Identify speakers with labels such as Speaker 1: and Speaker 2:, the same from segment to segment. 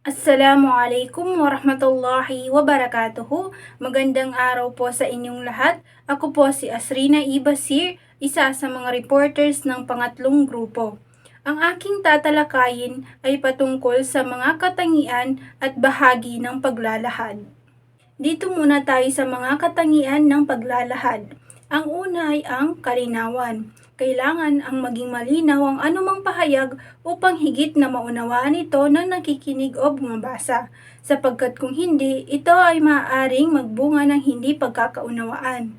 Speaker 1: Assalamualaikum warahmatullahi wabarakatuhu. Magandang araw po sa inyong lahat. Ako po si Asrina Ibasir, isa sa mga reporters ng pangatlong grupo. Ang aking tatalakayin ay patungkol sa mga katangian at bahagi ng paglalahad. Dito muna tayo sa mga katangian ng paglalahad. Ang una ay ang kalinawan. Kailangan ang maging malinaw ang anumang pahayag upang higit na maunawaan ito ng nakikinig o bumabasa, sapagkat kung hindi, ito ay maaaring magbunga ng hindi pagkakaunawaan.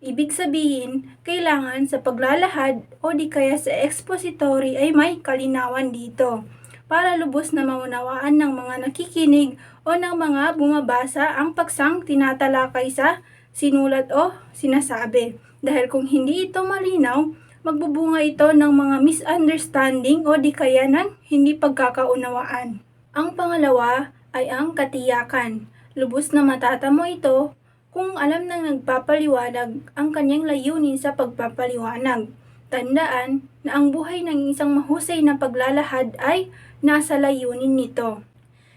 Speaker 1: Ibig sabihin, kailangan sa paglalahad o di kaya sa expository ay may kalinawan dito para lubos na maunawaan ng mga nakikinig o ng mga bumabasa ang paksang tinatalakay sa sinulat o sinasabi. Dahil kung hindi ito malinaw, magbubunga ito ng mga misunderstanding o di kaya ng hindi pagkakaunawaan. Ang pangalawa ay ang katiyakan. Lubos na matatamo ito kung alam ng nagpapaliwanag ang kanyang layunin sa pagpapaliwanag. Tandaan na ang buhay ng isang mahusay na paglalahad ay nasa layunin nito.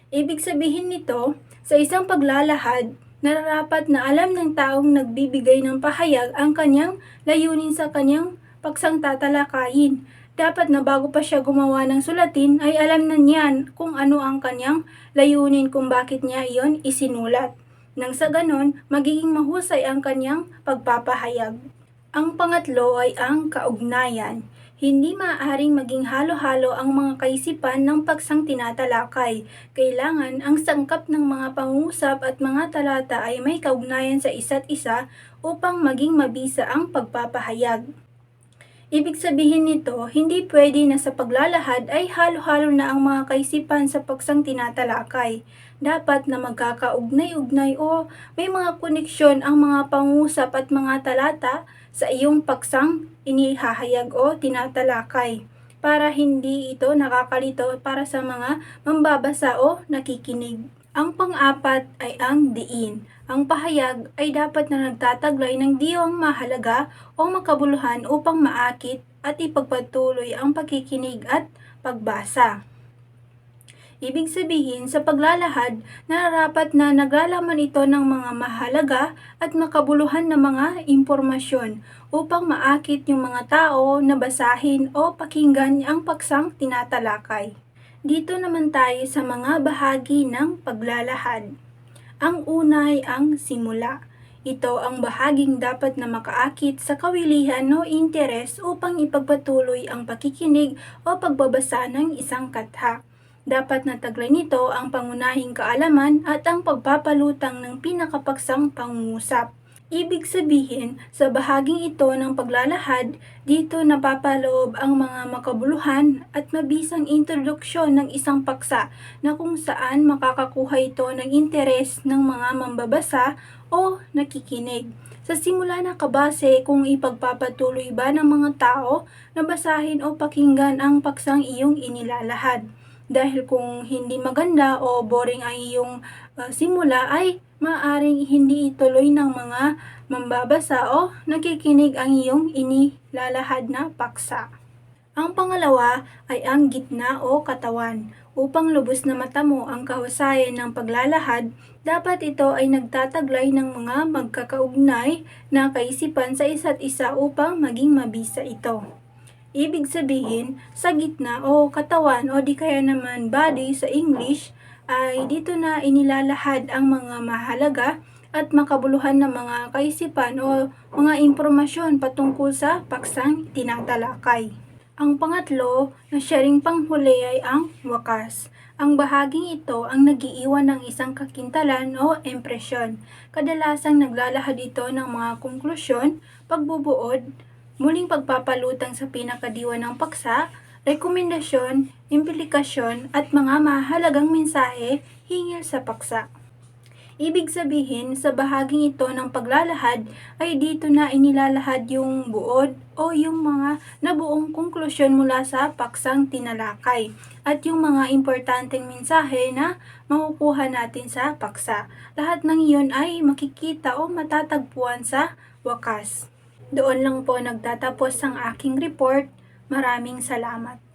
Speaker 1: Ibig sabihin nito, sa isang paglalahad, nararapat na alam ng taong nagbibigay ng pahayag ang kanyang layunin sa kanyang paksang tatalakayin. Dapat na bago pa siya gumawa ng sulatin ay alam na niyan kung ano ang kanyang layunin kung bakit niya iyon isinulat. Nang sa ganon, magiging mahusay ang kanyang pagpapahayag. Ang pangatlo ay ang kaugnayan. Hindi maaaring maging halo-halo ang mga kaisipan ng paksang tinatalakay. Kailangan ang sangkap ng mga pangungusap at mga talata ay may kaugnayan sa isa't isa upang maging mabisa ang pagpapahayag. Ibig sabihin nito, hindi pwede na sa paglalahad ay halo-halo na ang mga kaisipan sa paksang tinatalakay. Dapat na magkakaugnay-ugnay o may mga koneksyon ang mga pangusap at mga talata sa iyong paksang inihahayag o tinatalakay para hindi ito nakakalito para sa mga mambabasa o nakikinig. Ang pang-apat ay ang diin. Ang pahayag ay dapat na nagtataglay ng diwang mahalaga o makabuluhan upang maakit at ipagpatuloy ang pakikinig at pagbasa. Ibig sabihin, sa paglalahad, nararapat na naglalaman ito ng mga mahalaga at makabuluhan na mga impormasyon upang maakit yung mga tao na basahin o pakinggan ang paksang tinatalakay. Dito naman tayo sa mga bahagi ng paglalahad. Ang una ay ang simula. Ito ang bahaging dapat na makaakit sa kawilihan o interes upang ipagpatuloy ang pakikinig o pagbabasa ng isang katha. Dapat na taglay nito ang pangunahing kaalaman at ang pagpapalutang ng pinakapaksang pangungusap. Ibig sabihin, sa bahaging ito ng paglalahad, dito napapaloob ang mga makabuluhan at mabisang introduksyon ng isang paksa na kung saan makakakuha ito ng interes ng mga mambabasa o nakikinig. Sa simula na kabase kung ipagpapatuloy ba ng mga tao na basahin o pakinggan ang paksang iyong inilalahad. Dahil kung hindi maganda o boring ang iyong simula ay maaaring hindi ituloy ng mga mambabasa o nakikinig ang iyong inilalahad na paksa. Ang pangalawa ay ang gitna o katawan. Upang lubos na matamo ang kahusayan ng paglalahad, dapat ito ay nagtataglay ng mga magkakaugnay na kaisipan sa isa't isa upang maging mabisa ito. Ibig sabihin, sa gitna o katawan o di kaya naman body sa English ay dito na inilalahad ang mga mahalaga at makabuluhan na mga kaisipan o mga impormasyon patungkol sa paksang tinatalakay. Ang pangatlo na siya ring panghuli ay ang wakas. Ang bahaging ito ang nagiiwan ng isang kakintalan o impresyon. Kadalasang naglalahad ito ng mga konklusyon, pagbubuod, muling pagpapalutang sa pinakadiwa ng paksa, rekomendasyon, implikasyon at mga mahalagang mensahe hinggil sa paksa. Ibig sabihin, sa bahaging ito ng paglalahad ay dito na inilalahad yung buod o yung mga nabuong konklusyon mula sa paksang tinalakay at yung mga importanteng mensahe na makukuha natin sa paksa. Lahat ng iyon ay makikita o matatagpuan sa wakas. Doon lang po nagtatapos ang aking report. Maraming salamat.